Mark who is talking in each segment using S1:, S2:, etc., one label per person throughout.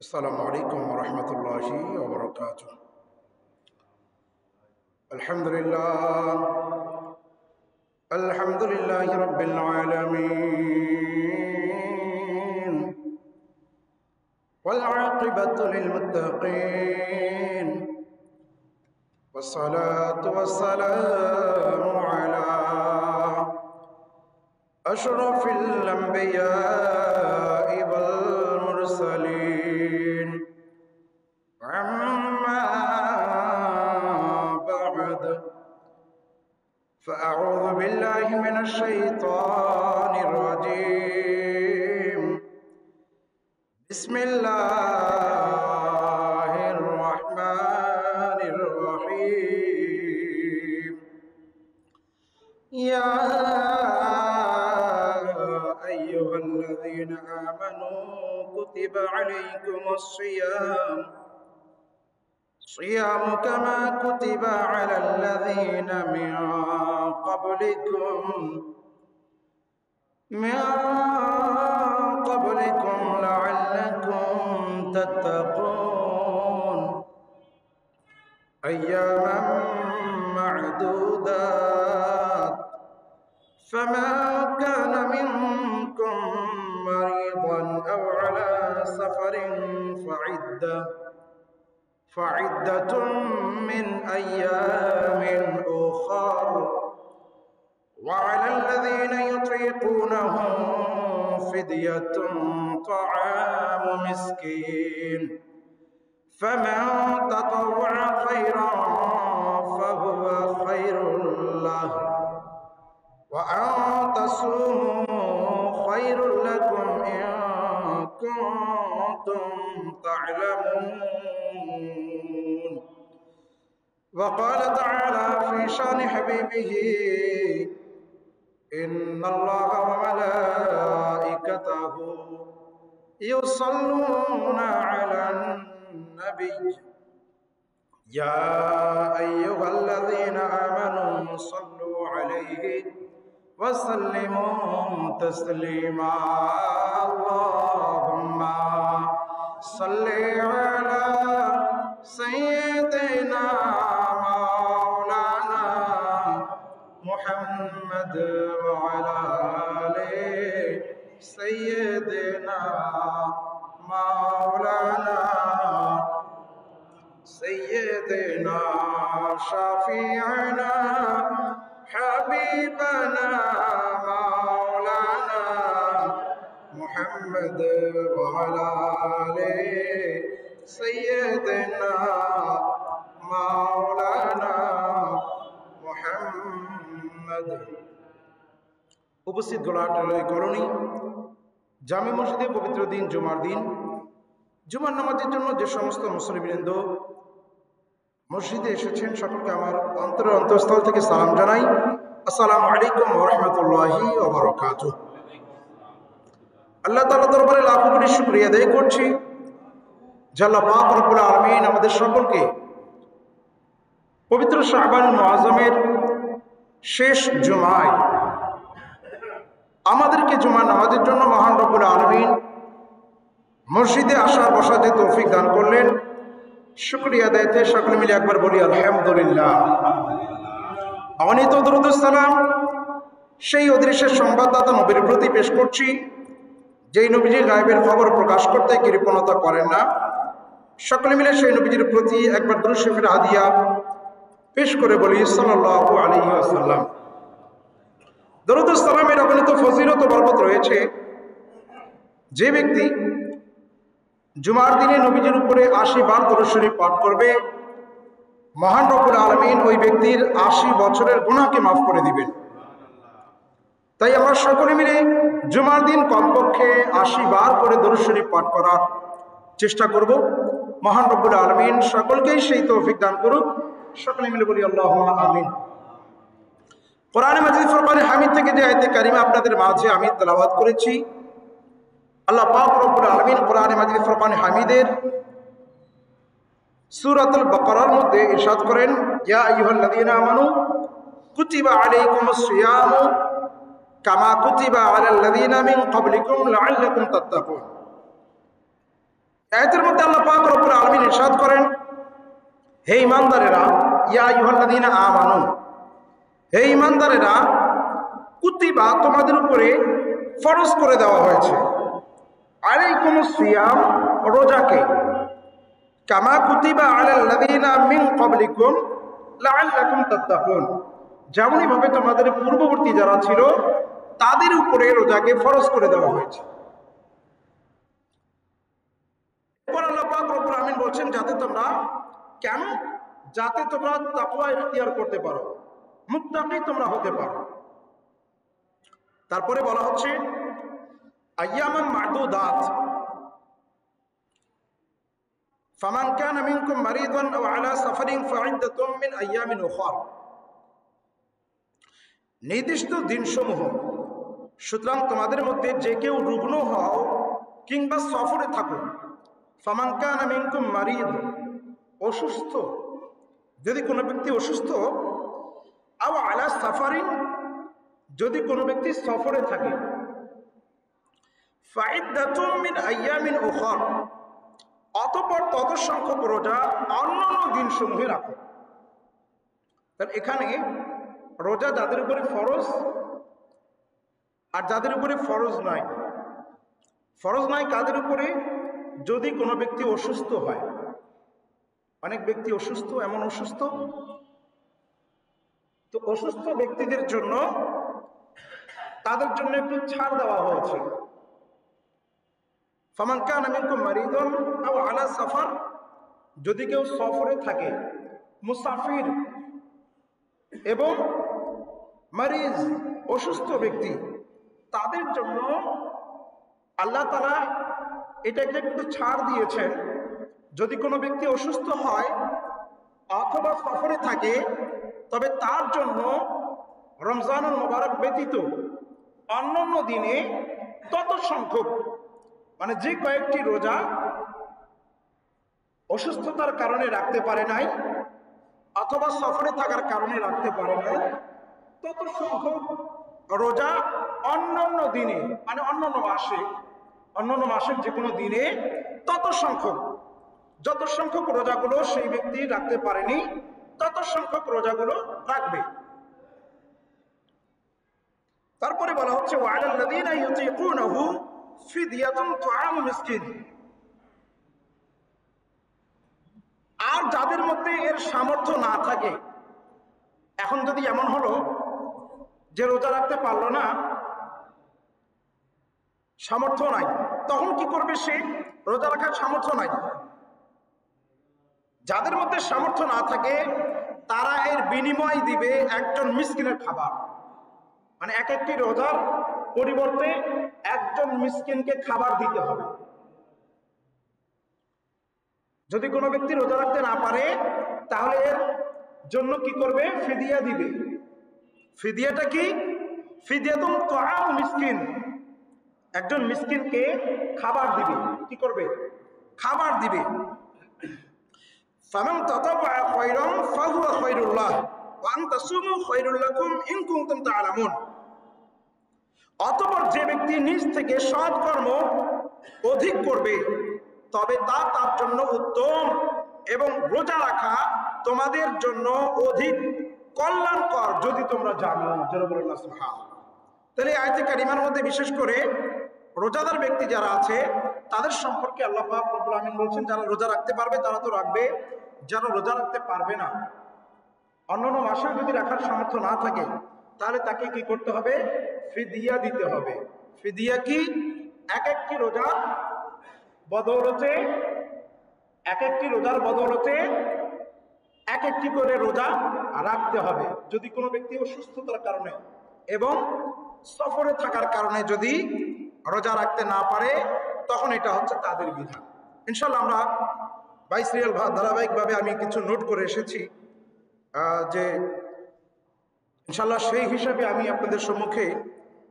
S1: السلام عليكم ورحمة الله وبركاته. الحمد لله رب العالمين، والعاقبة للمتقين، والصلاة والسلام على أشرف الأنبياء والمرسلين. أما بعد، فأعوذ بالله من الشيطان الرجيم. بسم الله الرحمن الرحيم. يا أيها الذين آمنوا كتب عليكم الصيام كما كتب على الذين من قبلكم لعلكم تتقون. أياما معدودات، فمن كان منكم مريضا أو على سفر فعدة من أيام أخر، وعلى الذين يطيقونه فدية طعام مسكين، فمن تطوع خيرا فهو خير له، وأن تصوموا خير لكم إن كنتم تعلمون. وقال تعالى في شان حبيبه: إن الله وملائكته يصلون على النبي يا أيها الذين آمنوا صلوا عليه وسلموا تسليما. اللهم صل على سيدنا مولانا محمد وعلى آل سيدنا مولانا سيدنا شفيعنا حبيبنا مولانا محمد وعلى آل سيدنا مولانا محمد। উপস্থিত গোলাটের কলোনি জামে মসজিদে পবিত্র দিন জুমার দিন জুমার নামাজের জন্য যে সমস্ত মুসলিমবৃন্দ মসজিদে এসেছেন, সকলকে আমার অন্তরের অন্তঃস্থল থেকে সালাম জানাই। আসসালামু আলাইকুম ওয়া রাহমাতুল্লাহি ওয়া বারাকাতুহু। আল্লাহ তাআলার দরবারে লাখ কোটি শুকরিয়া আদায় করছি যে আল্লাহ পাক রব্বুল আলামিন আমাদের সকলকে পবিত্র শাবান মুআজ্জমের শেষ জুমায় আমাদেরকে জুমার নামাজের জন্য মহান রব্বুল আলামিন মসজিদে আসার বসার যে তৌফিক দান করলেন, শুকরিয়া আদায়তে সকলে মিলে একবার বলি আলহামদুলিল্লাহ। অগণিত দরুদ ও সালাম সেই অদৃশ্যের সংবাদদাতা নবীর প্রতি পেশ করছি, যেই নবীজি গায়েবের খবর প্রকাশ করতে কৃপণতা করেন না। সকলে মিলে সেই নবীজির প্রতি একবার দুরূদ শরীফের হাদিয়া পেশ করে বলি সাল্লাল্লাহু আলাইহি ওয়াসাল্লাম। দরুদ ও সালামের অগণিত ফজিলত ও বরকত রয়েছে। যে ব্যক্তি জুমার দিনে নবীজির উপরে ৮০ বার দরুদ শরীফ পাঠ করবে, মহান রব্বুল আলামিন ওই ব্যক্তির ৮০ বছরের গুনাহকে মাফ করে দিবেন। তাই আমরা সকলে মিলে জুমার দিন কমপক্ষে ৮০ বার করে দরুদ শরীফ পাঠ করার চেষ্টা করব। মহান রব্বুল আলামিন সকলকেই সেই তৌফিক দান করুক। সকলে মিলে বলি আল্লাহুম্মা আমিন। কোরআনে মাজিদ ফুরকানে হামিদ থেকে যে আয়াতে কারিমা আপনাদের মাঝে আমি তেলাওয়াত করেছি, আল্লাহ পাক রব্বুল আলামিন কোরআনে মাজিদ ফুরকানে হামিদের সূরাতুল বাকারার মধ্যে ইরশাদ করেন: ইয়া আইয়ুহাল্লাযীনা আমানু কুতিবা আলাইকুমুস সিয়ামু কামা কুতিবা আলাল্লাযীনা মিন ক্বাবলিকুম লাআল্লাকুম তাত্তাকুন। আয়াতের মধ্যে ইরশাদ করেন, হে ঈমানদারেরা, ইয়া আইয়ুহাল্লাযীনা আমানু, হে ঈমানদারেরা, কুতিবা তোমাদের উপরে ফরজ করে দেওয়া হয়েছে, আলাইকুমুস সিয়াম রোজাকে, কামা কুতিবা আলাল্লাযীনা মিন ক্বাবলিকুম লাআল্লাকুম তাত্তাকুন, যেমনই ভাবে তোমাদের পূর্ববর্তী যারা ছিল তাদের উপরে রোজাকে ফরজ করে দেওয়া হয়েছে। এরপর আল্লাহ পাক রব্বুল আমিন বলছেন যাতে তোমরা, কেন? যাতে তোমরা তাকওয়া ইখতিয়ার করতে পারো, মুত্তাকি তোমরা হতে পারো। তারপরে বলা হচ্ছে আইয়ামান মা'দুদাত, ফামান কানা মিনকুম মারিদান আও আলা সাফারিন ফাইদ্দাতুম মিন আইয়ামিন উখর, নির্দিষ্ট দিনসমূহ, সুতরাং তোমাদের মধ্যে যে কেউ রুগ্ন হও কিংবা সফরে থাকো, ফামান কানা মিনকুম মারিদ, অসুস্থ, যদি কোনো ব্যক্তি অসুস্থ, আও আলা সাফারিন, যদি কোনো ব্যক্তি সফরে থাকে, ফাইদ্দাতুম মিন আইয়ামিন উখর, অতঃপর তত সংখ্যক রোজা অন্যান্য দিনসমূহে রাখো। তাহলে এখানে রোজা যাদের উপরে ফরজ আর যাদের উপরে ফরজ নাই, ফরজ নাই কাদের উপরে? যদি কোনো ব্যক্তি অসুস্থ হয়। অনেক ব্যক্তি অসুস্থ, এমন অসুস্থ, তো অসুস্থ ব্যক্তিদের জন্য তাদের জন্য একটু ছাড় দেওয়া হয়েছে। ফামান কানা মিনকুম মারিদান আও আলা সাফার, যদি কেউ সফরে থাকে, মুসাফির এবং মারিজ অসুস্থ ব্যক্তি, তাদের জন্য আল্লাহ তাআলা এটাকে একটু ছাড় দিয়েছেন। যদি কোনো ব্যক্তি অসুস্থ হয় অথবা সফরে থাকে, তবে তার জন্য রমজানুল মুবারক ব্যতীত অন্যান্য দিনে তত সংখ্যক, মানে যে কয়েকটি রোজা অসুস্থতার কারণে রাখতে পারে নাই অথবা সফরে থাকার কারণে রাখতে পারে নাই, তত সংখ্যক রোজা অন্যান্য দিনে, মানে অন্যান্য মাসের যে কোনো দিনে তত সংখ্যক, যত সংখ্যক রোজাগুলো সেই ব্যক্তি রাখতে পারেনি তত সংখ্যক রোজাগুলো রাখবে। তারপরে বলা হচ্ছে ওয়ালাল্লাযীনা ইউতীকুনাহু ফিদিয়াতুন তুআমু মিসকিন, আর যাদের মধ্যে এর সামর্থ্য না থাকে, এখন যদি এমন হলো যে রোজা রাখতে পারলো না, সামর্থ্য নাই, তখন কি করবে? সে রোজা রাখার সামর্থ্য নাই। যাদের মধ্যে সামর্থ্য না থাকে তারা এর বিনিময় দিবে একজন মিসকিনের খাবার, মানে এক একটি রোজার পরিবর্তে একজন মিসকিনকে খাবার দিতে হবে। যদি কোনো ব্যক্তি রোজা রাখতে না পারে তাহলে এর জন্য কি করবে? ফিদিয়া দিবে। ফিদিয়াটা কি? ফিদিয়াতুন তুআমু মিসকিন, একজন মিসকিনকে খাবার দিবে। কি করবে? খাবার দিবে। ফামান তাতাওয়া খায়রান ফাহুয়া খায়রুল লাহ ওয়া আন তাসুমু খায়রুল লাকুম ইন কুনতুম তা'লামুন, অতঃপর যে ব্যক্তি নিজ থেকে সৎকর্ম অধিক করবে তবে তা তার জন্য উত্তম, এবং রোজা রাখা তোমাদের জন্য অধিক কল্যাণকর যদি তোমরা জানো। তাহলে আয়াতে কারিমার মধ্যে বিশেষ করে রোজাদার ব্যক্তি যারা আছে তাদের সম্পর্কে আল্লাহ পাক রব্বুল আমিন বলছেন, যারা রোজা রাখতে পারবে তারা তো রাখবে, যারা রোজা রাখতে পারবে না, অন্যান্য মাসেও যদি রাখার সামর্থ্য না থাকে তাহলে তাকে কি করতে হবে? ফিদিয়া দিতে হবে। ফিদিয়া কি? এক একটি রোজার বদৌলতে এক একটি করে রোজা রাখতে হবে। যদি কোনো ব্যক্তি অসুস্থতার কারণে এবং সফরে থাকার কারণে যদি রোজা রাখতে না পারে তখন এটা হচ্ছে তাদের বিধান। ইনশাল্লাহ আমরা 22 সিরিয়াল ধারাবাহিকভাবে আমি কিছু নোট করে এসেছি, যে ইনশাল্লাহ সেই হিসাবে আমি আপনাদের সম্মুখে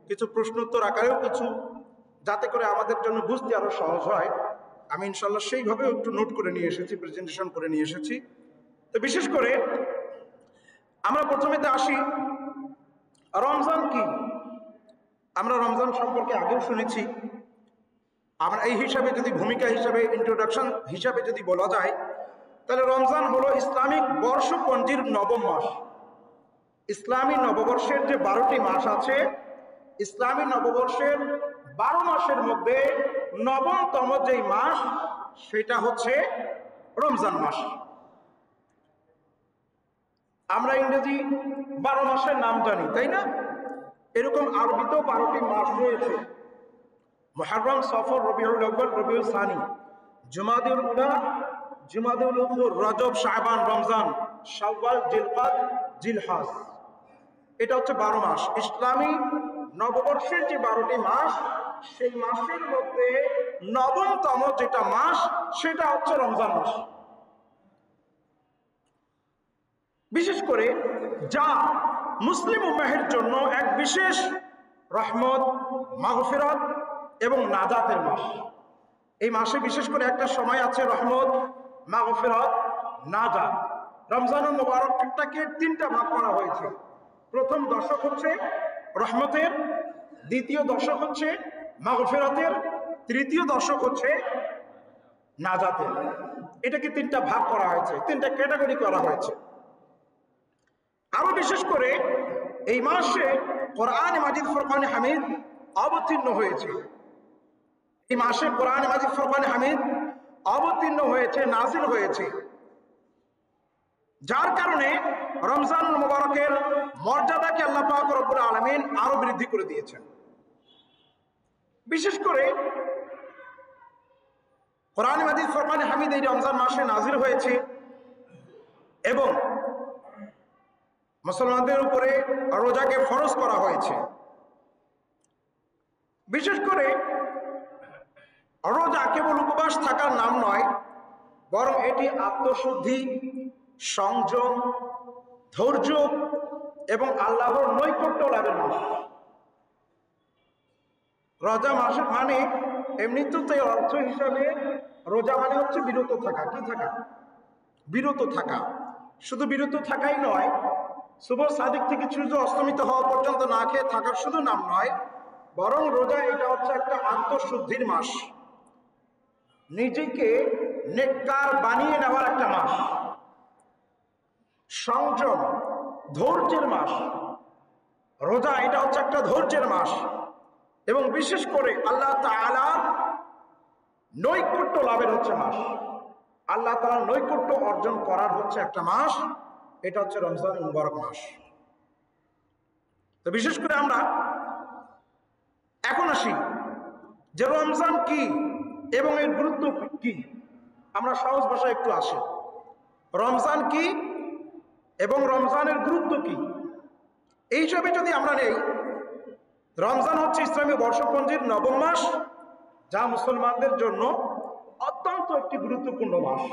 S1: কিছু প্রশ্নোত্তর আকারেও কিছু, যাতে করে আমাদের জন্য বুঝতে আরো সহজ হয়, আমি ইনশাল্লাহ সেইভাবে একটু নোট করে নিয়ে এসেছি, প্রেজেন্টেশন করে নিয়ে এসেছি। তো বিশেষ করে আমরা প্রথমেতে আসি, রমজান কি? আমরা রমজান সম্পর্কে আগেও শুনেছি। আমরা এই হিসাবে যদি ভূমিকা হিসাবে, ইন্ট্রোডাকশন হিসাবে যদি বলা যায়, তাহলে রমজান হলো ইসলামিক বর্ষপঞ্জির নবম মাস। ইসলামী নববর্ষের যে 12টি মাস আছে, ইসলামী নববর্ষের 12 মাসের মধ্যে নবমতম যেই মাস সেটা হচ্ছে রমজান মাস। আমরা ইংরেজি 12 মাসের নাম জানি, তাই না? এরকম আরবিতেও 12টি মাস রয়েছে। মুহররম, সফর, রবিউল আউয়াল, রবিউল সানি, জুমাদুল উলা, জুমাদুল উখুর, রজব, শাবান, রমজান, শাওয়াল, জিলকাদ, জিলহজ। এটা হচ্ছে 12 মাস। ইসলামী নববর্ষের যে 12টি মাস, সেই মাসের মধ্যে নবমতম যেটা মাস সেটা হচ্ছে রমজান মাস। বিশেষ করে যা মুসলিম উম্মাহের জন্য এক বিশেষ রহমত, মাগফিরাত এবং নাজাতের মাস। এই মাসে বিশেষ করে একটা সময় আছে রহমত, মাগফিরাত, নাজাত। রমজানুল মুবারকটাকে 3টা ভাগ করা হয়েছে। প্রথম দশক হচ্ছে রহমতের, দ্বিতীয় দশক হচ্ছে মাগফিরাতের, তৃতীয় দশক হচ্ছে নাজাতের। এটাকে 3টা ভাগ করা হয়েছে, 3টা ক্যাটাগরি করা হয়েছে। আরো বিশেষ করে এই মাসে কোরআন মাজিদ, ফুরকান হামিদ অবতীর্ণ হয়েছে। এই মাসে কোরআন মাজিদ, ফুরকান হামিদ অবতীর্ণ হয়েছে, নাজিল হয়েছে, যার কারণে রমজানুল মুবারকের মর্যাদাকে আল্লাহ পাক রব্বুল আলামিন আরো বৃদ্ধি করে দিয়েছেন। বিশেষ করে কোরআন মাজিদ, ফুরকান হামিদ এই রমজান মাসে নাজিল হয়েছে এবং মুসলমানদের উপরে রোজাকে ফরজ করা হয়েছে। বিশেষ করে রোজা কেবল উপবাস থাকার নাম নয়, বরং এটি আত্মশুদ্ধি, সংযম, ধৈর্য এবং আল্লাহর নৈকট্য লাভের মাস। রোজা মাস মানে এমনিতে অর্থ হিসাবে রোজা মানে হচ্ছে বিরত থাকা। কি থাকা? বিরত থাকা। শুধু বিরত থাকাই নয়, শুভ সাদিক থেকে সূর্য অস্তমিত হওয়া পর্যন্ত না খেয়ে থাকার শুধু নাম নয়, বরং রোজা এটা হচ্ছে একটা আত্মশুদ্ধির মাস, নিজেকে নেককার বানিয়ে নেওয়ার একটা মাস, সংযম, ধৈর্যের মাস। রোজা এটা হচ্ছে একটা ধৈর্যের মাস এবং বিশেষ করে আল্লাহ তাআলার নৈকট্য লাভের হচ্ছে মাস। আল্লাহ তাআলার নৈকট্য অর্জন করার হচ্ছে একটা মাস, এটা হচ্ছে রমজানুল মুবারক মাস। তো বিশেষ করে আমরা এখন আসি যে রমজান কি এবং এর গুরুত্ব কি। আমরা সহজ ভাষায় একটু আসি, রমজান কি এবং রমজানের গুরুত্ব কি। এই হিসাবে যদি আমরা নেই, রমজান হচ্ছে ইসলামী বর্ষপঞ্জির নবম মাস, যা মুসলমানদের জন্য অত্যন্ত একটি গুরুত্বপূর্ণ মাস।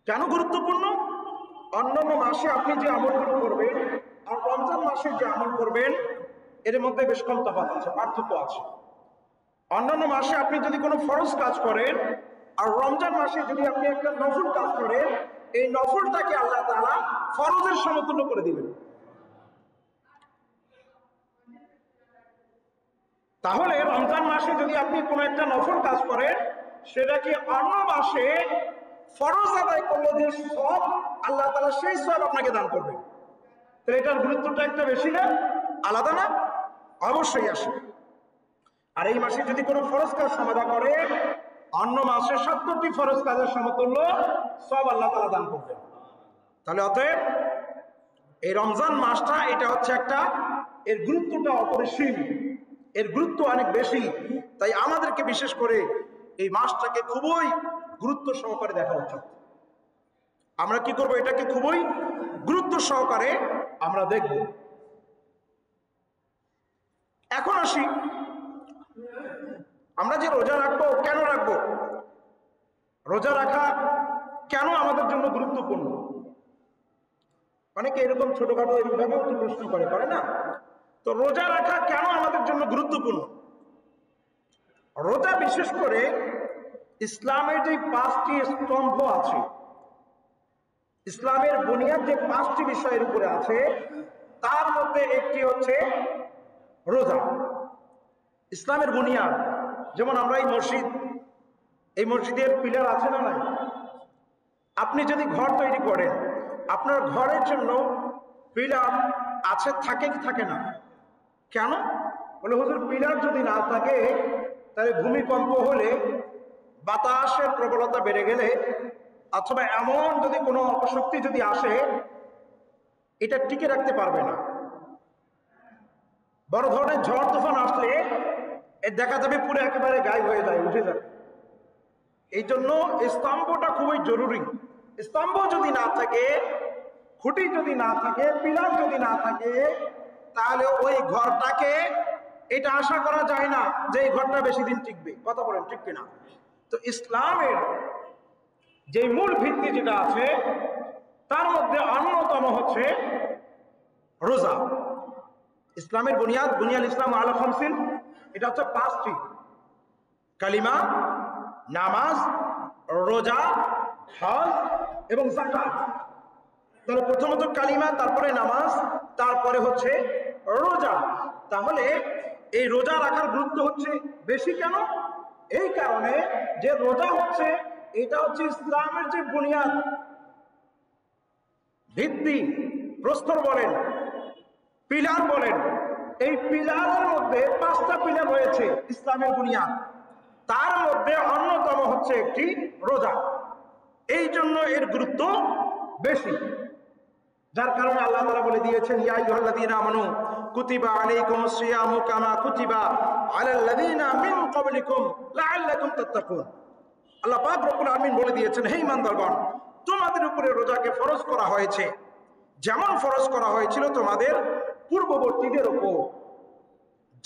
S1: কেন গুরুত্বপূর্ণ? অন্যান্য মাসে আপনি যে আমলগুলো করবেন আর রমজান মাসে যে আমল করবেন এর মধ্যে বেশ কম তফাৎ আছে, পার্থক্য আছে। অন্যান্য মাসে আপনি যদি কোনো ফরজ কাজ করেন আর রমজান মাসে যদি আপনি একটা নফল কাজ করেন, এই নফলটাকে আল্লাহ তাআলা ফরজের সমতুল্য করে দিবেন। তাহলে রমজান মাসে যদি আপনি কোনো একটা নফল কাজ করেন, সেটাকে অন্য মাসে ফরজ আদায় করলে যে সব আল্লাহ তাআলা সেই সব আপনাকে দান করবেন। তাহলে এটার গুরুত্বটা একটা বেশি না, আলাদা না? অবশ্যই আসে। আর এই মাসে যদি কোনো ফরজ কাজ সমাধা করে, অন্য মাসে 70টি ফরজ কাজের সমতুল্য সব আল্লাহ তাআলা দান করবেন। তাহলে অতএব এই রমজান মাসটা এটা হচ্ছে একটা, এর গুরুত্বটা অপরিসীম, এর গুরুত্ব অনেক বেশি। তাই আমাদেরকে বিশেষ করে এই মাসটাকে খুবই গুরুত্ব সহকারে দেখা উচিত। আমরা কি করব? এটাকে খুবই গুরুত্ব সহকারে আমরা দেখব। এখন আসি, আমরা যে রোজা রাখবো কেন রাখবো, রোজা রাখা কেন আমাদের জন্য গুরুত্বপূর্ণ? অনেকে এরকম ছোটখাটো এইভাবেও তো প্রশ্ন করে না? তো রোজা রাখা কেন আমাদের জন্য গুরুত্বপূর্ণ? রোজা বিশেষ করে ইসলামের যে 5টি স্তম্ভ আছে, ইসলামের বুনিয়াদ যে 5টি বিষয়ের উপরে আছে, তার মধ্যে একটি হচ্ছে রোজা। ইসলামের বুনিয়াদ, যেমন আমরা এই মসজিদের পিলার আছে না নাই? আপনি যদি ঘর তৈরি করেন, আপনার ঘরের জন্য পিলার আছে, থাকে কি থাকে না? কেন? বলে হুজুর পিলার যদি না থাকে তাহলে ভূমিকম্প হলে, বাতাসের প্রবলতা বেড়ে গেলে, অথবা এমন যদি কোনো অপশক্তি যদি আসে, এটা টিকে রাখতে পারবে না। বড় ধরনের ঝড় তুফান আসলে দেখা যাবে পুরো একেবারে গায়েব হয়ে যায়, উঠে যাবে। এই জন্য স্তম্ভটা খুবই জরুরি। স্তম্ভ যদি না থাকে, খুঁটি যদি না থাকে, পিলার যদি না থাকে, তাহলে ওই ঘরটাকে এটা আশা করা যায় না যে এই ঘরটা বেশি দিন টিকবে। কথা বলেন ঠিক কিনা? তো ইসলামের যে মূল ভিত্তি যেটা আছে তার মধ্যে অন্যতম হচ্ছে রোজা। ইসলামের বুনিয়াদ, বুনিয়াল ইসলাম আলা খামসিন, এটা হচ্ছে 5টি: কালিমা, নামাজ, রোজা, হজ এবং যাকাত। তাহলে প্রথমত কালিমা, তারপরে নামাজ, তারপরে হচ্ছে রোজা। তাহলে এই রোজা রাখার গুরুত্ব হচ্ছে বেশি। কেন? এই কারণে যে রোজা হচ্ছে, এটা হচ্ছে ইসলামের যে বুনিয়াদ, ভিত্তি, প্রস্তর বলেন, পিলার বলেন। এই পিলারের মধ্যে 5টা পিলার রয়েছে ইসলামের বুনিয়াদ, তার মধ্যে অন্যতম হচ্ছে একটি রোজা। এই জন্য এর গুরুত্ব বেশি, যার কারণে আল্লাহ তাআলা বলে দিয়েছেন, ইয়া আইয়ুহাল্লাযীনা আমানু কুতিবা আলাইকুমুস সিয়ামু কামা কুতিবা আলাল্লাযীনা মিন ক্বাবলিকুম লাআল্লাকুম তাত্তাকুন। আল্লাহ পাক রব্বুল আলামিন বলে দিয়েছেন, হে ঈমানদারগণ, তোমাদের উপরে রোজাকে ফরজ করা হয়েছে যেমন ফরজ করা হয়েছিল তোমাদের পূর্ববর্তীদের উপর,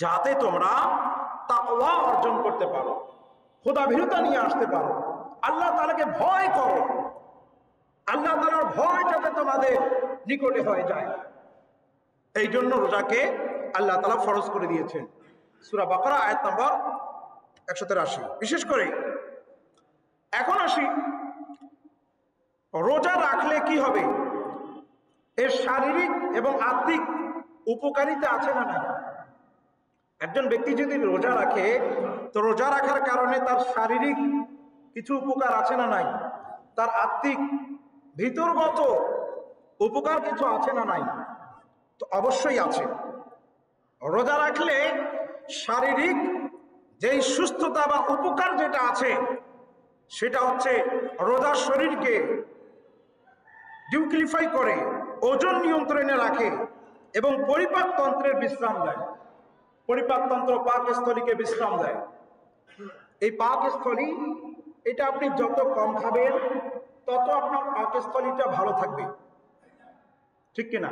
S1: যাতে তোমরা তাকওয়া অর্জন করতে পারো, খোদাভীরুতা নিয়ে আসতে পারো, আল্লাহ তাআলাকে ভয় করো। আল্লাহ তাআলার ভয় যাতে তোমাদের নিকটে হয়ে যায়, এই জন্য রোজাকে আল্লাহ তাআলা ফরজ করে দিয়েছেন। সূরা বাকারা আয়াত নম্বর 183। বিশেষ করে এখন আসি, রোজা রাখলে কি হবে? এর শারীরিক এবং আত্মিক উপকারিতা আছে না নাই? একজন ব্যক্তি যদি রোজা রাখে, তো রোজা রাখার কারণে তার শারীরিক কিছু উপকার আছে না নাই? তার আত্মিক ভিতরগত উপকার কিছু আছে না নাই? তো অবশ্যই আছে। রোজা রাখলে শারীরিক যেই সুস্থতা বা উপকার যেটা আছে, সেটা হচ্ছে রোজা শরীরকে ডিউক্লিফাই করে, ওজন নিয়ন্ত্রণে রাখে এবং পরিপাকতন্ত্রের বিশ্রাম দেয়। পরিপাকতন্ত্র পাকস্থলীকে বিশ্রাম দেয়। এই পাকস্থলী, এটা আপনি যত কম খাবেন তত আপনার পাকস্থলীটা ভালো থাকবে, ঠিক কিনা?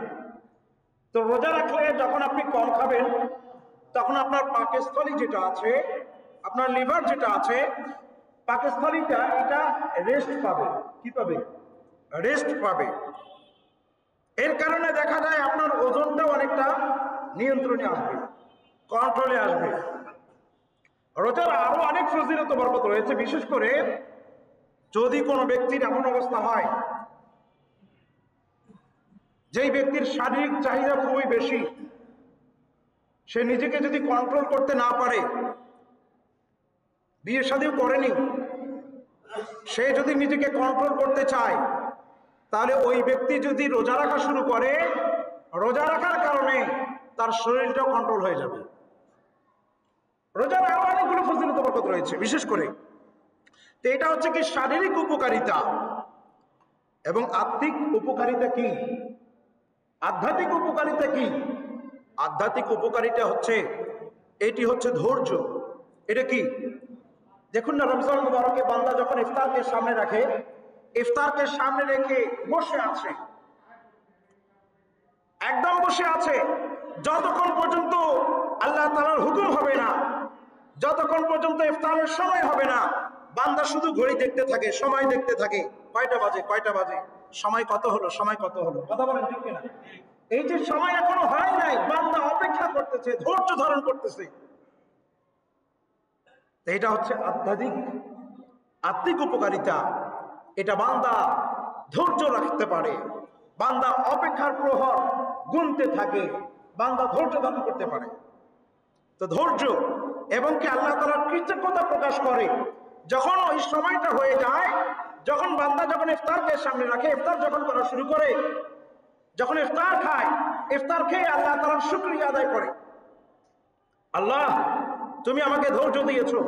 S1: তো রোজা রাখলে যখন আপনি কম খাবেন, তখন আপনার পাকস্থলী যেটা আছে, আপনার লিভার যেটা আছে, পাকস্থলীটা এটা রেস্ট পাবে। কি পাবে? রেস্ট পাবে। এর কারণে দেখা যায় আপনার ওজনটাও অনেকটা নিয়ন্ত্রণে আসবে, কন্ট্রোলে আসবে। রোজার আরো অনেক ফজিলত বরকত রয়েছে। বিশেষ করে যদি কোনো ব্যক্তির এমন অবস্থা হয় যেই ব্যক্তির শারীরিক চাহিদা খুবই বেশি, সে নিজেকে যদি কন্ট্রোল করতে না পারে, বিয়ে শাদীও করেনি, সে যদি নিজেকে কন্ট্রোল করতে চায়, তাহলে ওই ব্যক্তি যদি রোজা রাখা শুরু করে, রোজা রাখার কারণে তার শরীরটাও কন্ট্রোল হয়ে যাবে। রোজার আরো অনেকগুলো ফজিলত বরকত রয়েছে। বিশেষ করে তো এটা হচ্ছে কি শারীরিক উপকারিতা, এবং আত্মিক উপকারিতা কি, আধ্যাত্মিক উপকারিতা কি? আধ্যাত্মিক উপকারিতা হচ্ছে, এটি হচ্ছে ধৈর্য। এটা কি? দেখুন না, রমজান মুবারকে বান্দা যখন ইফতারকে সামনে রাখে, ইফতারকে সামনে রেখে বসে আছে, একদম বসে আছে, যতক্ষণ পর্যন্ত আল্লাহ তাআলার হুকুম হবে না, যতক্ষণ পর্যন্ত ইফতারের সময় হবে না, বান্দা শুধু ঘড়ি দেখতে থাকে, সময় দেখতে থাকে, কয়টা বাজে, কয়টা বাজে, সময় কত হলো, সময় কত হলো। কথা বলেন ঠিক কিনা? এই যে সময় এখনো হয় নাই, বান্দা অপেক্ষা করতেছে, ধৈর্য ধারণ করতেছে। এটা হচ্ছে আত্মিক উপকারিতা। এটা বান্দা ধৈর্য রাখতে পারে, বান্দা অপেক্ষার প্রহর গুনতে থাকে, বান্দা ধৈর্য ধারণ করতে পারে। তো ধৈর্য এবং কি আল্লাহ তাআলার কৃতজ্ঞতা প্রকাশ করে, যখন ওই সময়টা হয়ে যায়, যখন বান্দা যখন ইফতারকে সামনে রাখে, ইফতার যখন করা শুরু করে, যখন ইফতার খায়, ইফতার খেয়ে আল্লাহ তাআলার শুকরিয়া আদায় করে। আল্লাহ তুমি আমাকে ধৈর্য দিয়েছো,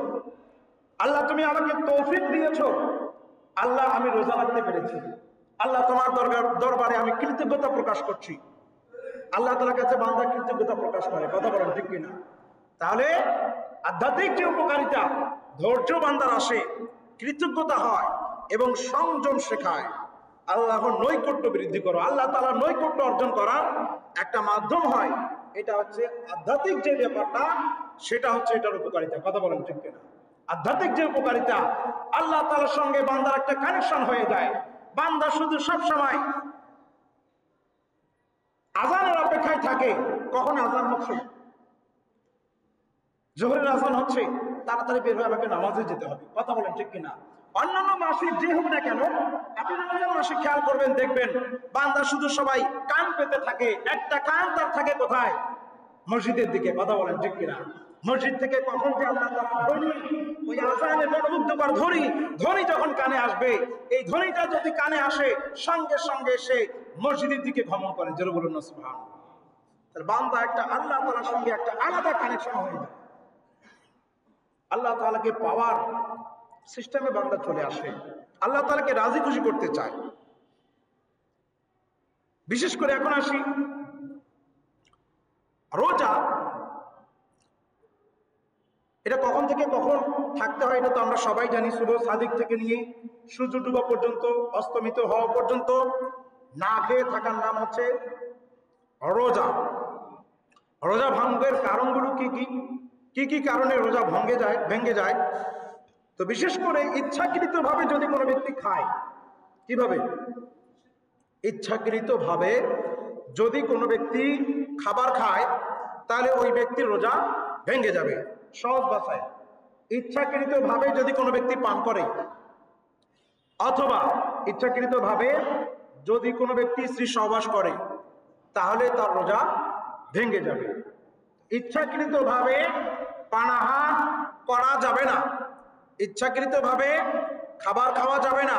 S1: আল্লাহ তুমি আমাকে তৌফিক দিয়েছো, আল্লাহ আমি রোজা রাখতে পেরেছি, আল্লাহ তোমার দরবারে আমি কৃতজ্ঞতা প্রকাশ করছি। আল্লাহ তাআলার কাছে বান্দা কৃতজ্ঞতা প্রকাশ করে, কথা বলেন ঠিক কিনা? তাহলে আধ্যাত্মিক যে উপকারিতা, ধৈর্য বান্দার আসে, কৃতজ্ঞতা হয় এবং সংযম শেখায়, আল্লাহর নৈকট্য বৃদ্ধি করো, আল্লাহ তাআলার নৈকট্য অর্জন করার একটা মাধ্যম হয়। এটা হচ্ছে আধ্যাত্মিক যে ব্যাপারটা, সেটা হচ্ছে এটার উপকারিতা, কথা বলেন ঠিক কিনা? আধ্যাত্মিক যে উপকারিতা, আল্লাহ তাআলার সঙ্গে বান্দার একটা কানেকশন হয়ে যায়। বান্দা শুধু সব সময় আজানের অপেক্ষায় থাকে, কখন আজান হচ্ছে, জোহরের আজান হচ্ছে, তাড়াতাড়ি বের হয়ে আমাকে নামাজে যেতে হবে, কথা বলেন ঠিক কিনা? অন্যান্য মাসে যে হোক না কেন, আপনি রমজান মাসে খেয়াল করবেন, দেখবেন বান্দা শুধু সবাই কান পেতে থাকে, একটা কান তার থাকে কোথায়? মসজিদের দিকে, কথা বলেন ঠিক কিনা? মসজিদ থেকে কখন যে আল্লাহ তাআলা ধ্বনি, ওই আযানের মনোমুগ্ধকর ধ্বনি যখন কানে আসবে, এই ধ্বনিটা যদি কানে আসে, সঙ্গে সঙ্গে সে মসজিদের দিকে গমন করে। জোরে বলুন না সুবহানাল্লাহ। তাহলে বান্দা একটা আল্লাহ তাআলার সঙ্গে একটা আলাদা কানেকশন হয়ে যায়, আল্লাহ তাআলাকে পাওয়ার সিস্টেমে বান্দা চলে আসে, আল্লাহ তাআলাকে রাজি খুশি করতে চায়। বিশেষ করে এখন আসি রোজা, এটা কখন থেকে কখন থাকতে হয় এটা তো আমরা সবাই জানি। শুভ সাদিক থেকে নিয়ে সূর্য ডুবা পর্যন্ত, অস্তমিত হওয়া পর্যন্ত না খেয়ে থাকার নাম হচ্ছে রোজা। রোজা ভঙ্গের কারণগুলো কি কি? কি কি কারণে রোজা ভেঙে যায়? তো বিশেষ করে ইচ্ছাকৃতভাবে যদি কোনো ব্যক্তি খায়, কিভাবে? ইচ্ছাকৃতভাবে যদি কোনো ব্যক্তি খাবার খায়, তাহলে ওই ব্যক্তির রোজা ভেঙে যাবে। সহজ ভাষায়, ইচ্ছাকৃতভাবে যদি কোনো ব্যক্তি পান করে, অথবা ইচ্ছাকৃতভাবে যদি কোনো ব্যক্তি স্ত্রী সহবাস করে, তাহলে তার রোজা ভেঙে যাবে। ইচ্ছাকৃতভাবে পানাহার করা যাবে না, ইচ্ছাকৃতভাবে খাবার খাওয়া যাবে না,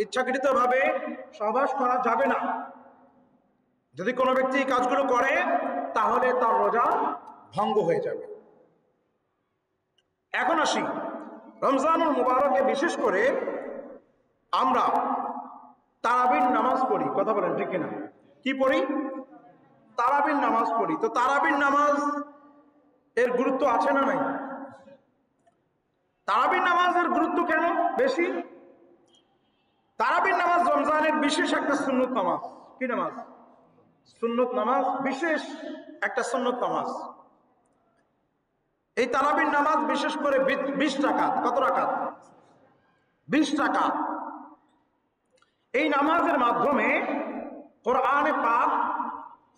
S1: ইচ্ছাকৃতভাবে সহবাস করা যাবে না। যদি কোনো ব্যক্তি এই কাজগুলো করে, তাহলে তার রোজা ভঙ্গ হয়ে যাবে। এখন আসি রমজানুল মুবারকে, বিশেষ করে আমরা তারাবির নামাজ পড়ি, কথা বলেন ঠিক কিনা? কি পড়ি? তারাবির নামাজ পড়ি। তো তারাবির নামাজ এর গুরুত্ব আছে না নাই? তারাবির নামাজের গুরুত্ব কেন বেশি? তারাবির নামাজ রমজানের বিশেষ একটা সুন্নত নামাজ। কি নামাজ? সুন্নত নামাজ, বিশেষ একটা সুন্নত নামাজ। এই তারাবির নামাজ বিশেষ করে 20 রাকাত। কত রাকাত? 20 রাকাত। এই নামাজের মাধ্যমে কোরআনে পাক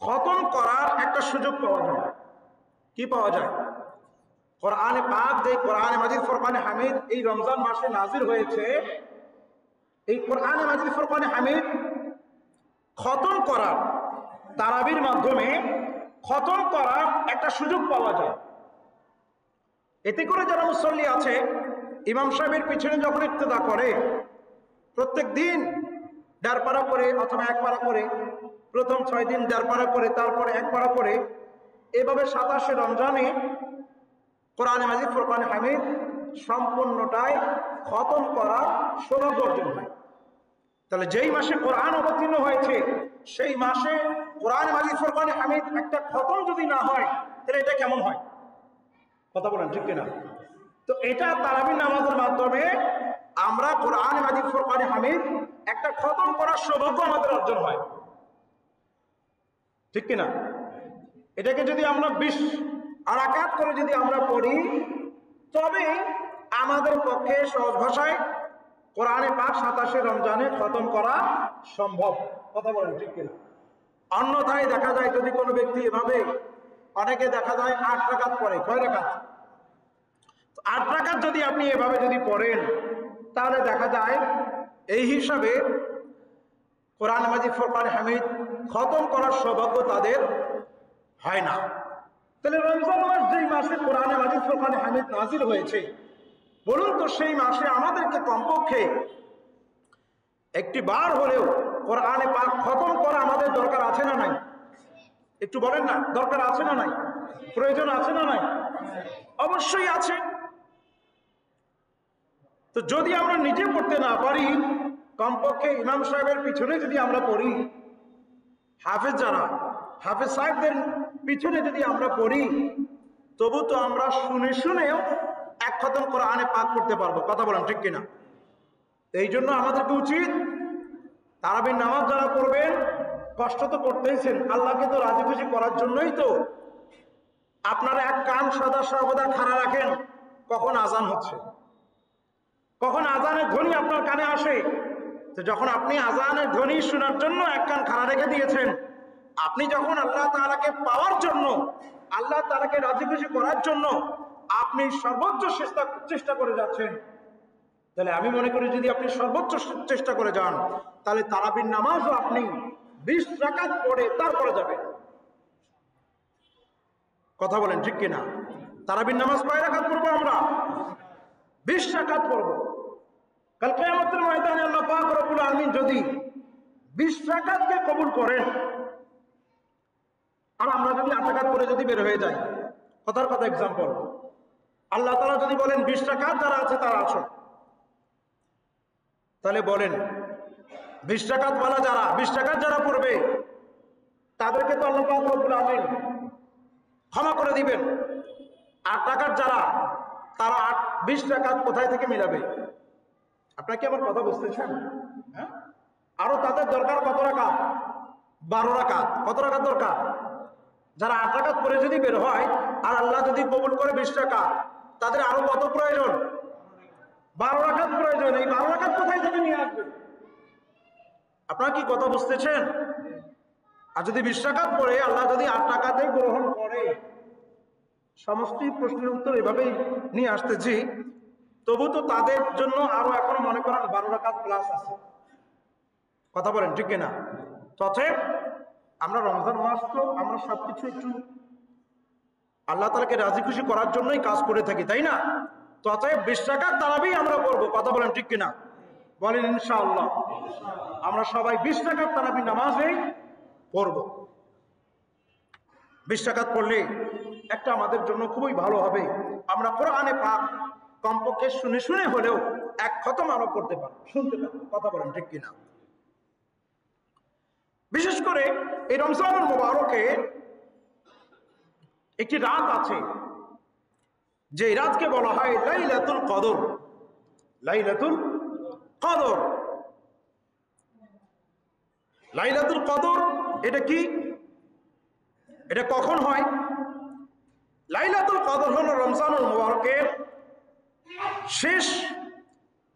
S1: খতম করার একটা সুযোগ পাওয়া যায়। কি পাওয়া যায়? কোরআনে পাক, যে কোরআনে মাজিদ ফুরকানে হামিদ এই রমজান মাসে নাজিল হয়েছে, এই কোরআনে মাজিদ ফুরকানে হামিদ খতম করার, তারাবির মাধ্যমে খতম করার একটা সুযোগ পাওয়া যায়। এতে করে যারা মুসল্লি আছে, ইমাম সাহেবের পিছনে যখন ইক্তেদা করে, প্রত্যেক দিন 1.5 পারা করে অথবা 1 পারা করে, প্রথম 6 দিন 1.5 পারা করে, তারপরে 1 পারা করে, এভাবে 27 রমজানে কোরআনে মাজিদ ফুরকানে হামিদ সম্পূর্ণটাই খতম করার সৌভাগ্য অর্জন হয়। তাহলে যেই মাসে কোরআন অবতীর্ণ হয়েছে, সেই মাসে কোরআনে মাজিদ ফুরকানে হামিদ একটা খতম যদি না হয়, তাহলে এটা কেমন হয়? কথা বলেন ঠিক কিনা? তো এটা তারাবির নামাজের মাধ্যমে আমরা কোরআনে মাজিদ ফুরকানে হামিদ একটা খতম করার সৌভাগ্য আমাদের অর্জন হয়, ঠিক কিনা? এটাকে যদি আমরা 20 রাকাত করে যদি আমরা পড়ি, তবে আমাদের পক্ষে সহজ ভাষায় কোরআনে পাক 27 রমজানে খতম করা সম্ভব। কথা বলেন ঠিক কিনা? অন্যথায় দেখা যায় যদি কোনো ব্যক্তি এভাবে, অনেকে দেখা যায় 8 রাকাত পড়ে। কয় রাকাত? 8 রাকাত যদি আপনি এভাবে যদি পড়েন, তাহলে দেখা যায় এই হিসাবে কোরআন মাজিদ ফুরকানে হামিদ খতম করার সৌভাগ্য তাদের হয় না। তাহলে রমজান মাস যেই মাসে কোরআন মাজিদ ফুরকানে হামিদ নাজিল হয়েছে, বলুন তো সেই মাসে আমাদেরকে কমপক্ষে একটি বার হলেও কোরআনে পাক খতম করা আমাদের দরকার আছে না নাই? একটু বলেন না, দরকার আছে না নাই? প্রয়োজন আছে না নাই? অবশ্যই আছে। তো যদি আমরা নিজে পড়তে না পারি, কমপক্ষে ইমাম সাহেবের পিছনে যদি আমরা পড়ি, হাফেজ সাহেবদের পিছনে যদি আমরা পড়ি, তবু তো আমরা শুনে শুনেও এক খতম কোরআনে পাক করতে পারবো। কথা বলেন ঠিক কিনা? এই জন্য আমাদেরকে উচিত, তারাবির নামাজ যারা পড়বেন, কষ্ট তো করতেইছেন, আল্লাহকে তো রাজি খুশি করার জন্যই তো আপনারা এক কান সর্বদা খাড়া রাখেন, কখন আজান হচ্ছে, কখন আজানের ধ্বনি আপনার কানে আসে। তো যখন আপনি আজানের ধ্বনি শোনার জন্য এক কান খাড়া রেখে দিয়েছেন, আপনি যখন আল্লাহ তাআলাকে পাওয়ার জন্য, আল্লাহ তাআলাকে রাজি খুশি করার জন্য আপনি সর্বোচ্চ চেষ্টা করে যাচ্ছেন, তাহলে আমি মনে করি যদি আপনি সর্বোচ্চ চেষ্টা করে যান, তাহলে তারাবির নামাজও আপনি 20 রাকাত পড়ে তারপরে যাবেন। কথা বলেন ঠিক কিনা? তারাবির নামাজ কয় রাকাত পড়বো আমরা? 20 রাকাত পড়বো। কাল কিয়ামতের ময়দানে আল্লাহ পাক রব্বুল আলামিন যদি 20 রাকাতকে কবুল করেন, আর আমরা যদি 8 রাকাত পড়ে যদি বের হয়ে যাই, কথার কথা এক্সাম্পল, আল্লাহ তাআলা যদি বলেন 20 রাকাত যারা আছে তারা আছো, তাহলে বলেন 20 রাকাত ওয়ালা যারা, 20 রাকাত যারা পড়বে তাদেরকে তো আল্লাহ পাক রব্বুল আলামিন ক্ষমা করে দিবেন। 8 রাকাত যারা, তারা 20 রাকাত কোথায় থেকে মিলাবে? আপনারা কি আমার কথা বুঝতেছেন? হ্যাঁ, আরো তাদের দরকার কত রাকাত? 12 রাকাত। কত রাকাত দরকার? যারা 8 রাকাত পরে যদি বের হয় আর আল্লাহ যদি কবুল করে 20 রাকাত, তাদের আরো কত প্রয়োজন? 12 রাকাত প্রয়োজন। এই 12 রাকাত কোথায় থেকে নিয়ে আসবে? আপনারা কি কথা বুঝতেছেন? আর যদি 20 রাকাত পড়ে আল্লাহ যদি 8 রাকাতে গ্রহণ করে, সমস্ত প্রশ্নের উত্তর এভাবেই নিয়ে আসতেছি, তবু তো তাদের জন্য আরো এখনো মনে করেন 12 রাকাত প্লাস আছে। কথা বলেন ঠিক কিনা? তথেব আমরা রমজান মাস তো আমরা সবকিছু একটু আল্লাহ তাআলাকে রাজি খুশি করার জন্যই কাজ করে থাকি, তাই না? তথেব 20 রাকাত তারাবি আমরা পড়বো। কথা বলেন ঠিক কিনা? বলেন ইনশাআল্লাহ। আমরা সবাই 20 রাকাত তারাবি নামাজেই পড়বো। 20 রাকাত পড়লে একটা আমাদের জন্য খুবই ভালো হবে, আমরা কোরআনে পাক কমপক্ষে শুনে শুনে হলেও এক খতম আরো করতে পারবো, শুনতে পারবো। কথা বলেন ঠিক কিনা? বিশেষ করে এই রমজানুল মুবারকে একটি রাত আছে, যে রাতকে বলা হয় লাইলাতুল কদর। লাইলাতুল কদর, লাইলাতুল কদর এটা কি? এটা কখন হয়? লাইলাতুল কদর হলো রমজানুল মুবারকের শেষ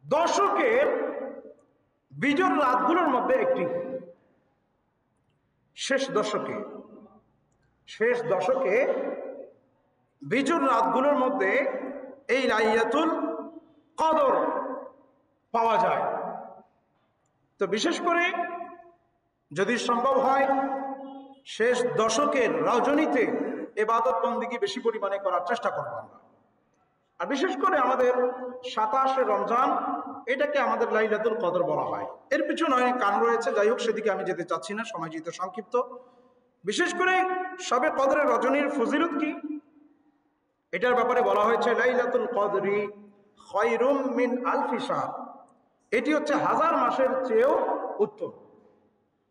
S1: দশকের বিজোড় রাতগুলোর মধ্যে একটি। শেষ দশকে বিজোড় রাতগুলোর মধ্যে এই লাইলাতুল কদর পাওয়া যায়। তো বিশেষ করে যদি সম্ভব হয় শেষ দশকের রজনীতে ইবাদত বন্দেগী বেশি পরিমাণে করার চেষ্টা করব আমরা। আর বিশেষ করে আমাদের 27শে রমজান, এটাকে আমাদের লাইলাতুল কদর বলা হয়। এর পিছনে অনেক কারণ রয়েছে, যাই হোক সেদিকে আমি যেতে চাচ্ছি না, সময় যেহেতু সংক্ষিপ্ত। বিশেষ করে শবে কদরের রজনীর ফজিলত কি, এটার ব্যাপারে বলা হয়েছে লাইলাতুল কদরি খায়রুম মিন আলফি শাহর। এটি হচ্ছে 1000 মাসের চেয়েও উত্তম।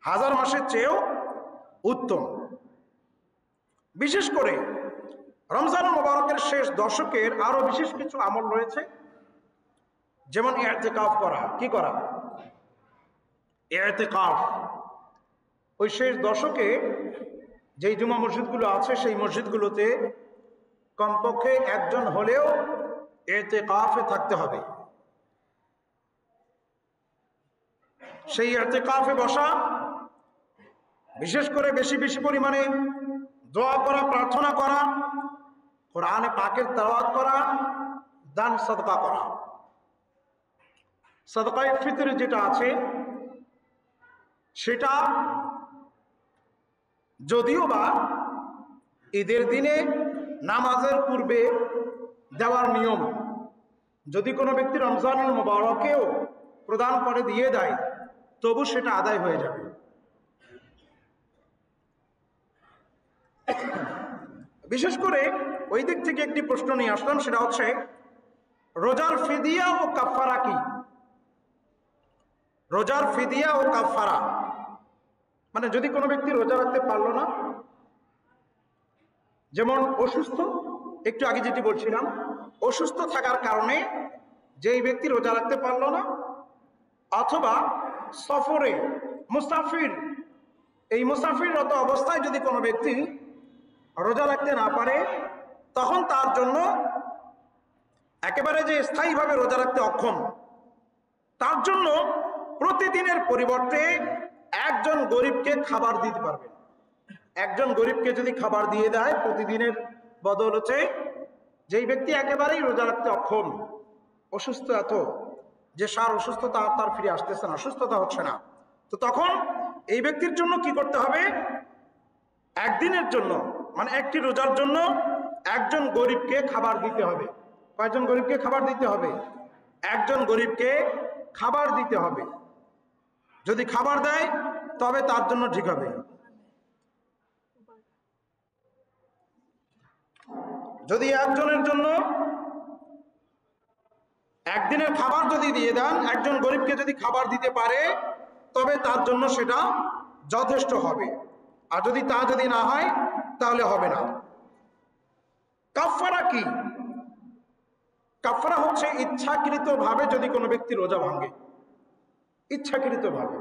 S1: 1000 মাসের চেয়েও উত্তম। বিশেষ করে রমজান মুবারকের শেষ দশকের আরো বিশেষ কিছু আমল রয়েছে, যেমন ইতিকাফ করা। কি করা? ইতিকাফ। ওই শেষ দশকে যেই জুমা মসজিদগুলো আছে সেই মসজিদগুলোতে কমপক্ষে একজন হলেও ইতিকাফে থাকতে হবে। সেই ইতিকাফে বসা, বিশেষ করে বেশি বেশি পরিমাণে দোয়া করা, প্রার্থনা করা, কোরআনে পাকের তেলাওয়াত করা, দান সাদকা করা। সাদকায়ে ফিতর যেটা আছে সেটা যদিও বা ঈদের দিনে নামাজের পূর্বে দেওয়ার নিয়ম, যদি কোনো ব্যক্তি রমজানুল মুবারকেও প্রদান করে দিয়ে দেয় তবু সেটা আদায় হয়ে যাবে। বিশেষ করে ওই দিক থেকে একটি প্রশ্ন নিয়ে আসলাম, সেটা হচ্ছে রোজার ফিদিয়া ও কাফারা কি? রোজার ফিদিয়া ও কাফারা মানে যদি কোনো ব্যক্তি রোজা রাখতে পারলো না, যেমন অসুস্থ, একটু আগে যেটি বলছিলাম, অসুস্থ থাকার কারণে যেই ব্যক্তি রোজা রাখতে পারলো না, অথবা সফরে মুসাফির, এই মুসাফিররত অবস্থায় যদি কোনো ব্যক্তি রোজা রাখতে না পারে, তখন তার জন্য একেবারে যে স্থায়ীভাবে রোজা রাখতে অক্ষম, তার জন্য প্রতিদিনের পরিবর্তে একজন গরিবকে খাবার দিতে পারবেন। একজন গরিবকে যদি খাবার দিয়ে দেয় প্রতিদিনের বদৌলতে, যেই ব্যক্তি একেবারেই রোজা রাখতে অক্ষম, অসুস্থ এত যে সার অসুস্থতা তার ফিরে আসতেছে না, সুস্থতা হচ্ছে না, তো তখন এই ব্যক্তির জন্য কি করতে হবে? একদিনের জন্য মানে একটি রোজার জন্য একজন গরিবকে খাবার দিতে হবে। কয়জন গরিবকে খাবার দিতে হবে? একজন গরিবকে খাবার দিতে হবে। যদি খাবার দেয় তবে তার জন্য ঠিক হবে। যদি একজনের জন্য একদিনের খাবার যদি দিয়ে দেন, একজন গরিবকে যদি খাবার দিতে পারে, তবে তার জন্য সেটা যথেষ্ট হবে। আর যদি তা যদি না হয় তাহলে হবে না। কাফারা কি? কাফারা হচ্ছে ইচ্ছাকৃতভাবে যদি কোনো ব্যক্তি রোজা ভাঙে, ইচ্ছাকৃতভাবে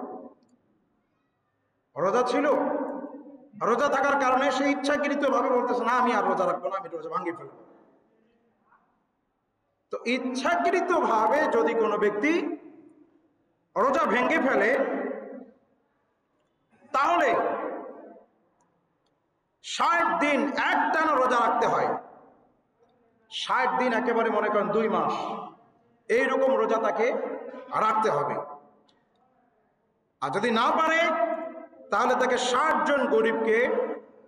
S1: রোজা ছিল, রোজা থাকার কারণে সে ইচ্ছাকৃতভাবে বলতেছে না আমি আর রোজা রাখবো না, আমি রোজা ভাঙিয়ে ফেলবো। তো ইচ্ছাকৃতভাবে যদি কোনো ব্যক্তি রোজা ভেঙে ফেলে, তাহলে 60 দিন একটানা রোজা রাখতে হয়। 60 দিন একেবারে মনে করেন 2 মাস এইরকম রোজা তাকে রাখতে হবে। আর যদি না পারে তাহলে তাকে 60 জন গরিবকে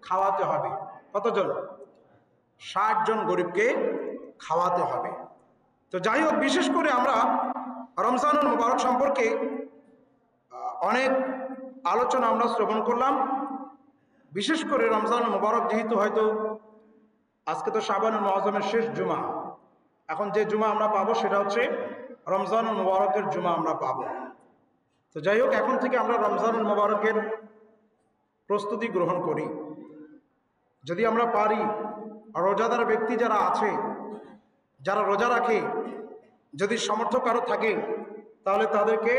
S1: খাওয়াতে হবে। কতজন? 60 জন গরিবকে খাওয়াতে হবে। তো যাই হোক, বিশেষ করে আমরা রমজানুল মুবারক সম্পর্কে অনেক আলোচনা আমরা শ্রবণ করলাম। বিশেষ করে রমজানুল মুবারক যেহেতু হয়তো আজকে তো শাবানুল মুআজ্জমের শেষ জুমা, এখন যে জুমা আমরা পাবো সেটা হচ্ছে রমজানুল মুবারকের জুমা আমরা পাবো। তো যাই হোক, এখন থেকে আমরা রমজানুল মুবারকের প্রস্তুতি গ্রহণ করি। যদি আমরা পারি, রোজাদার ব্যক্তি যারা আছে, যারা রোজা রাখে, যদি সামর্থ্য কারো থাকে, তাহলে তাদেরকে,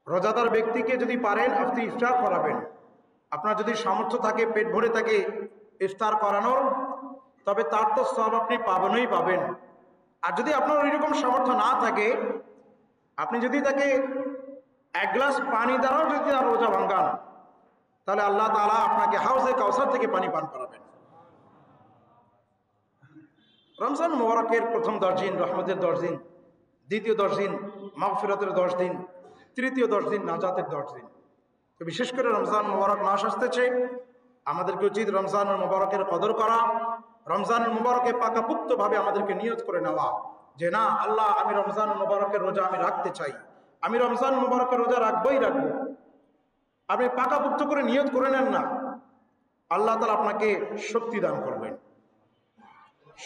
S1: রোজাদার ব্যক্তিকে যদি পারেন আপনি ইফতার করাবেন। আপনার যদি সামর্থ্য থাকে, পেট ভরে থাকে ইফতার করানোর, তবে তার তো সব আপনি পাবেনই পাবেন। আর যদি আপনার ওইরকম সামর্থ্য না থাকে, আপনি যদি তাকে 1 গ্লাস পানি দ্বারাও যদি তার রোজা ভাঙ্গান, তাহলে আল্লাহ তাআলা আপনাকে হাউজে কাউসার থেকে পানি পান করাবেন। রমজান মুবারকের প্রথম 10 দিন রহমতের 10 দিন, দ্বিতীয় 10 দিন মাগফিরাতের 10 দিন, তৃতীয় 10 দিন নাজাতের 10 দিন। তো বিশেষ করে রমজান মুবারক মাস আসতেছে, আমাদেরকে উচিত রমজানুল মুবারকের কদর করা, রমজানুল মুবারকে পাকাপুক্তভাবে আমাদেরকে নিয়ত করে নেওয়া যে না আল্লাহ, আমি রমজানুল মুবারকের রোজা আমি রাখতে চাই, আমি রমজানুল মুবারকের রোজা রাখবই রাখবো। আপনি পাকাপুক্ত করে নিয়ত করে নেন না, আল্লাহ তাআলা আপনাকে শক্তি দান করবেন।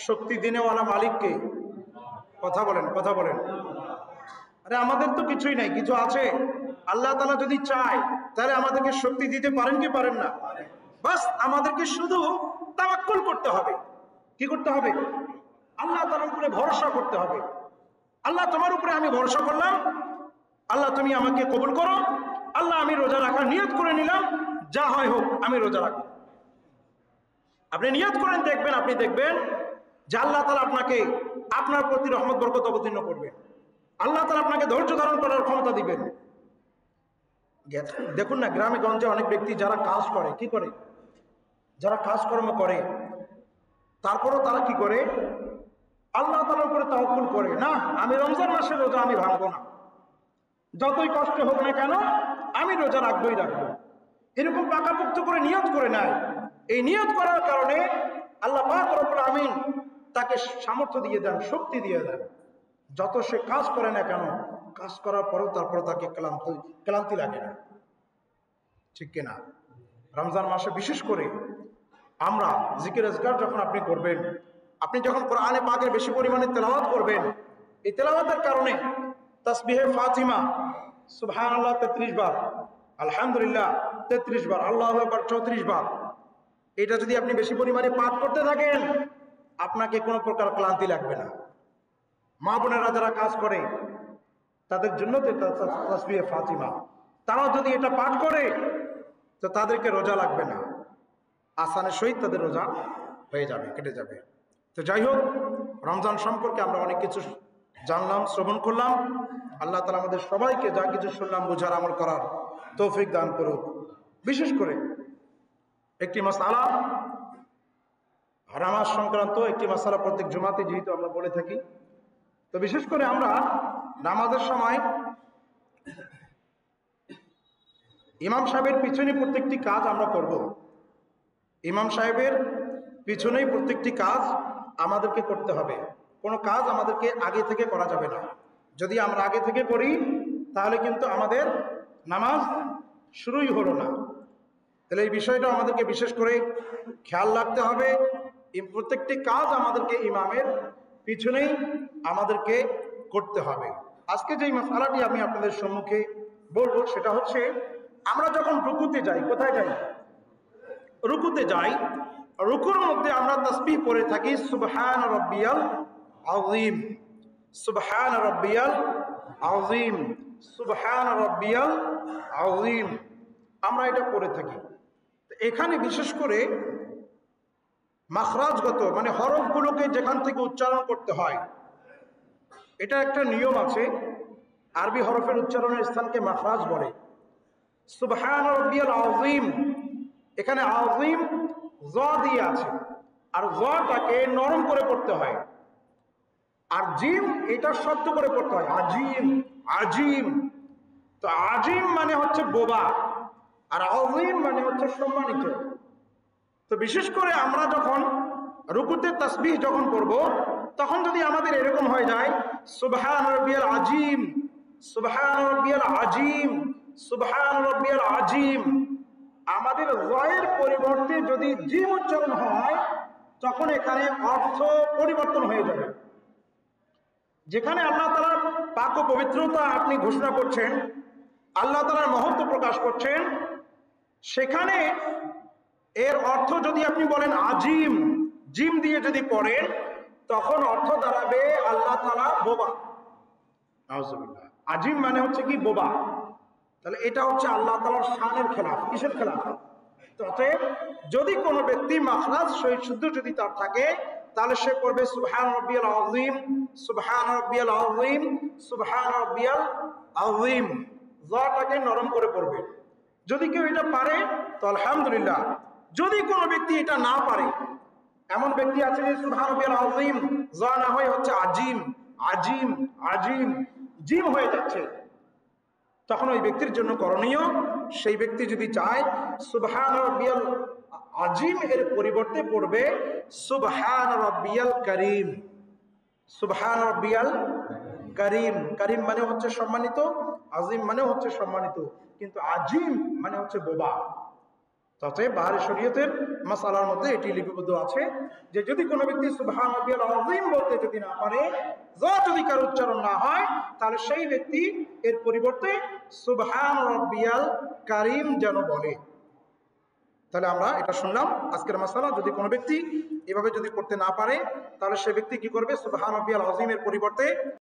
S1: শক্তি দিনেওয়ালা মালিককে। কথা বলেন, কথা বলেন। আরে আমাদের তো কিছুই নাই, কিছু আছে। আল্লাহ তাআলা যদি চায় তাহলে আমাদেরকে শক্তি দিতে পারেন কি পারেন না? বাস আমাদেরকে শুধু তাওয়াক্কুল করতে হবে। কি করতে হবে? আল্লাহ তাআলার উপরে ভরসা করতে হবে। আল্লাহ তোমার উপরে আমি ভরসা করলাম, আল্লাহ তুমি আমাকে কবুল করো, আল্লাহ আমি রোজা রাখার নিয়ত করে নিলাম, যা হয় হোক আমি রোজা রাখবো। আপনি নিয়ত করেন, দেখবেন, আপনি দেখবেন যে আল্লাহ তাআলা আপনাকে আপনার প্রতি রহমত বরকত অবতীর্ণ করবেন। আল্লাহ তাআলা আপনাকে ধৈর্য ধারণ করার ক্ষমতা দিবেন। দেখুন না, গ্রামে গঞ্জে অনেক ব্যক্তি যারা কাজ করে, কি করে, যারা কাজকর্ম করে, তারপরও তারা কি করে? আল্লাহ তাআলার উপরে তাওয়াক্কুল করে, না আমি রমজান মাসের রোজা আমি ভাঙবো না, যতই কষ্ট হোক না কেন আমি রোজা রাখবই রাখবো। এরকম পাকাপুক্ত করে নিয়ত করে নেয়। এই নিয়ত করার কারণে আল্লাহ পাক রব্বুল আমিন তাকে সামর্থ্য দিয়ে দেন, শক্তি দিয়ে দেন। যত সে কাজ করে না কেন কাজ করার পরেও তারপরে তাকে ক্লান্তি লাগে না, ঠিক কিনা? রমজান মাসে বিশেষ করে আমরা জিকির আজকার যখন আপনি করবেন, আপনি যখন কোরআনে পাকের বেশি পরিমাণে তেলাওয়াত করবেন, এই তেলাওয়াতের কারণে তাসবিহে ফাতিমা সুবহানাল্লাহ 33 বার, আলহামদুলিল্লাহ 33 বার, আল্লাহু আকবার 34 বার, এটা যদি আপনি বেশি পরিমাণে পাঠ করতে থাকেন, আপনাকে কোনো প্রকার ক্লান্তি লাগবে না। মা বোনেরা যারা কাজ করে তাদের জন্য তাসবিহে ফাতিমা, তারা যদি এটা পাঠ করে তো তাদেরকে রোজা লাগবে না, আসানের সহিত তাদের রোজা হয়ে যাবে, কেটে যাবে। তো যাই হোক, রমজান সম্পর্কে আমরা অনেক কিছু জানলাম, শ্রবণ করলাম। আল্লাহ তাআলা আমাদের সবাইকে যা কিছু শুনলাম বোঝার আমল করার তৌফিক দান করুক। বিশেষ করে একটি মাসআলা, নামাজ সংক্রান্ত একটি মাসআলা প্রত্যেক জুমাতে যেহেতু আমরা বলে থাকি, তো বিশেষ করে আমরা নামাজের সময় ইমাম সাহেবের পিছনে প্রত্যেকটি কাজ আমরা করব। ইমাম সাহেবের পিছনেই প্রত্যেকটি কাজ আমাদেরকে করতে হবে, কোনো কাজ আমাদেরকে আগে থেকে করা যাবে না। যদি আমরা আগে থেকে করি তাহলে কিন্তু আমাদের নামাজ শুরুই হলো না। তাহলে এই বিষয়টা আমাদেরকে বিশেষ করে খেয়াল রাখতে হবে। প্রত্যেকটি কাজ আমাদেরকে ইমামের পিছনেই আমাদেরকে করতে হবে। আজকে যেই মাসআলাটি আমি আপনাদের সম্মুখে বলবো সেটা হচ্ছে, আমরা যখন রুকুতে যাই, কোথায় যাই? রুকুতে যাই, রুকুর মধ্যে আমরা তাসবিহ পড়ে থাকি সুবহান রাব্বিয়াল আযীম, সুবহান রাব্বিয়াল আযীম, সুবহান রাব্বিয়াল আযীম, আমরা এটা পড়ে থাকি। এখানে বিশেষ করে মাখরাজগত মানে হরফগুলোকে যেখান থেকে উচ্চারণ করতে হয়, এটা একটা নিয়ম আছে। আরবি হরফের উচ্চারণের স্থানকে মাখরাজ বলে। সুবহান রাব্বিয়াল আযীম, এখানে আযীম জ দিয়ে আছে, আর জটাকে নরম করে পড়তে হয়, আর জিম এটা শক্ত করে পড়তে হয়, আজিম, আজিম। তো আজিম মানে হচ্ছে বোবা, আর আযীম মানে হচ্ছে সম্মানিত। তো বিশেষ করে আমরা যখন রুকুতে তাসবিহ যখন করব, তখন যদি আমাদের এরকম হয়ে যায় সুবহান রাব্বিয়াল আযীম, সুবহান রাব্বিয়াল আযীম, সুবহান রাব্বিয়াল আযীম, আমাদের জয়ের পরিবর্তে যদি জিম উচ্চারণ হয়, তখন এখানে অর্থ পরিবর্তন হয়ে যাবে। যেখানে আল্লাহ তাআলার পাক ও পবিত্রতা আপনি ঘোষণা করছেন, আল্লাহ তাআলার মহত্ব প্রকাশ করছেন, সেখানে এর অর্থ যদি আপনি বলেন আজিম, জিম দিয়ে যদি পড়েন, তখন অর্থ দাঁড়াবে আল্লাহ তাআলা বোবা। নাউজুবিল্লাহ। আজিম মানে হচ্ছে কি? বোবা। তাহলে এটা হচ্ছে আল্লাহ তাআলার শানের খেলাফ। কিসের খেলাফ? অতএব যদি কোনো ব্যক্তি মাখরাজ সহিত শুদ্ধ যদি তার থাকে, তাহলে সে করবে সুবহান রাব্বিয়াল আযীম, সুবহান রাব্বিয়াল আযীম, সুবহান রাব্বিয়াল আযীম, জটাকে নরম করে পড়বে। যদি কেউ এটা পারে তো আলহামদুলিল্লাহ। যদি কোনো ব্যক্তি এটা না পারে, এমন ব্যক্তি আছে যে সুবহান রাব্বিয়াল আযীম জ না হয়ে হচ্ছে আজিম, আজিম, আজিম, জিম হয়ে যাচ্ছে, তখন ওই ব্যক্তির জন্য করণীয়, সেই ব্যক্তি যদি চায় সুবহান রাব্বিয়াল আযীম এর পরিবর্তে পড়বে সুবহান রাব্বিয়াল কারীম, সুবহান রাব্বিয়াল কারীম। কারীম মানে হচ্ছে সম্মানিত, আযীম মানে হচ্ছে সম্মানিত, কিন্তু আজিম মানে হচ্ছে বোবা। তাতে বাহারি শরীয়তের মাসআলার মধ্যে এটি লিপিবদ্ধ আছে যে যদি কোনো ব্যক্তি সুবহান রাব্বিয়াল আযীম বলতে যদি না পারে, যদি কার উচ্চারণ না হয়, তাহলে সেই ব্যক্তি এর পরিবর্তে সুবহান রাব্বিয়াল কারীম যেন বলে। তাহলে আমরা এটা শুনলাম আজকের মাসআলা। যদি কোনো ব্যক্তি এভাবে যদি করতে না পারে, তাহলে সে ব্যক্তি কি করবে? সুবহান রাব্বিয়াল আযীম এর পরিবর্তে